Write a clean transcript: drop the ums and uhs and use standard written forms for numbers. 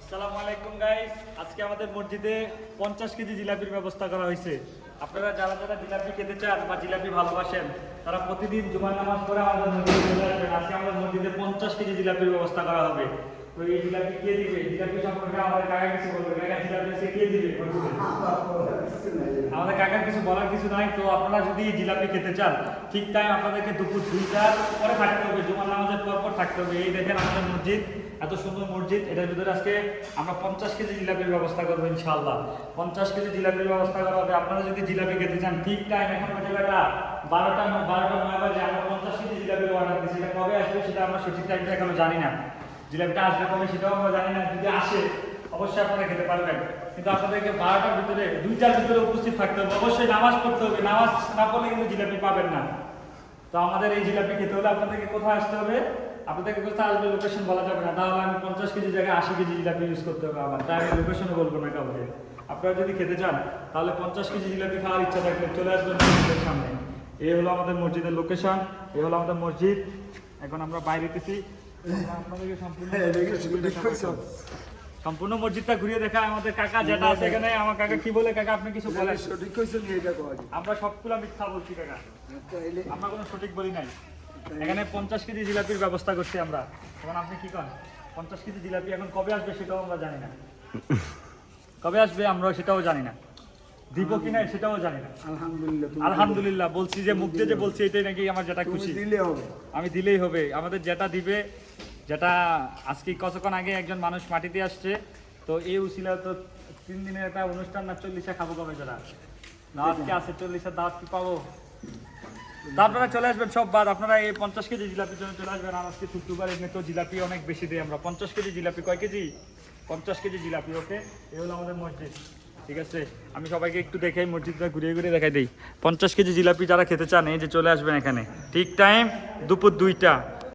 আসসালামু আলাইকুম গাইস, আজকে আমাদের মসজিদে 50 কেজি জিলাপির ব্যবস্থা করা হয়েছে। আপনারা যারা যারা জিলাপি খেতে চান বা জিলাপি ভালোবাসেন তারা প্রতিদিন জুমার নামাজ পড়ে আমাদের মসজিদে চলে আসবেন। আজকে আমাদের মসজিদে 50 কেজি জিলাপির ব্যবস্থা করা হবে। তো এই জিলাপি কে দিবে? জিলাপি সম্পর্কে আমাদের কাকা কিছু বলবে। কাকা জিলাপি সে কে দিবে? আমাদের কাকার কিছু বলার কিছু নাই। তো আপনারা যদি জিলাপি খেতে চান ঠিক টাইম আপনাদেরকে দুপুর 2টার পরে থাকতে হবে, জুমার নামাজের পর থাকতে হবে। এই দেখেন আমাদের মসজিদ, এত সুন্দর মসজিদ, এটার ভিতরে আজকে আমরা 50 কেজি জিলাপির ব্যবস্থা করবো ইনশাআল্লাহ। 50 কেজি জিলাপির ব্যবস্থা করা হবে। আপনারা যদি জিলাপি খেতে চান ঠিক টাইম, এখন বাজে বেলা 12টা 9 বাজে, আমরা 50 কেজি জিলাপির অর্ডার দিচ্ছি। সেটা কবে আসবে সেটা আমরা সঠিক টাইমটা এখনো জানি না। জিলাপিটা আসবে কবে সেটাও আমরা জানি না। যদি আসে অবশ্যই আপনারা খেতে পারবেন, কিন্তু আপনাদেরকে 12টার ভিতরে 2টার ভিতরে উপস্থিত থাকতে হবে। অবশ্যই নামাজ পড়তে হবে, নামাজ না পড়লে কিন্তু জিলাপি পাবেন না। তো আমাদের এই জিলাপি খেতে হলে আপনাদেরকে কোথায় আসতে হবে, আপনাদেরকে কোথায় আসবে লোকেশন বলা যাবে না, তাহলে আমি 50 কেজি জায়গায় 80 কেজি জিলাপি ইউজ করতে হবে আমার, তাই আমি লোকেশনও বলবো না কাউকে। আপনারা যদি খেতে চান তাহলে 50 কেজি জিলাপি খাওয়ার ইচ্ছা থাকলে চলে আসবেন মসজিদের সামনে। এই হলো আমাদের মসজিদের লোকেশন, এই হলো আমাদের মসজিদ। এখন আমরা বাইরেতেছি, আপনাদেরকে সম্পূর্ণ মসজিদটা ঘুরিয়ে দেখা। আমাদের কাকা যেটা আছে এখানে, আমার কাকা কি বলে? কাকা আপনি কিছু বলেন? সঠিক কইছেন এটা কয় আমরা সবগুলো মিথ্যা বলছি কাকা, আমরা কোনো সঠিক বলি নাই। এখানে 50 কেজি জিলাপির ব্যবস্থা করছি আমরা। এখন আপনি কি করেন? 50 কেজি জিলাপি এখন কবে আসবে সেটাও আমরা জানি না। কবে আসবে আমরা সেটাও জানি না, দিব কিনা সেটাও জানি না। আলহামদুলিল্লাহ আলহামদুলিল্লাহ বলছি, যে মুখ দিয়ে যে বলছি এটাই নাকি আমার যেটা খুশি। দিলে হবে, আমি দিলেই হবে। আমাদের যেটা দিবে, যেটা আজকে কতক্ষণ আগে একজন মানুষ মাটিতে আসছে, তো এই উসিলা তো 3 দিনের একটা অনুষ্ঠান না, 40টা খাবো কবে যারা দাওয়াত কি আছে, 40টা দাওয়াত কি পাবো? তা আপনারা চলে আসবেন সব বাদ, আপনারা এই 50 কেজি জিলাপির জন্য চলে আসবেন। আর আজকে শুক্রবার, এমনি তো জিলাপি অনেক বেশি দিই আমরা। 50 কেজি জিলাপি, কয় কেজি? 50 কেজি জিলাপি। ওকে, এই হলো আমাদের মসজিদ। ঠিক আছে, আমি সবাইকে একটু দেখাই, মসজিদটা ঘুরিয়ে ঘুরিয়ে দেখাই দিই। 50 কেজি জিলাপি যারা খেতে চান এই যে চলে আসবেন এখানে ঠিক টাইম দুপুর 2টা।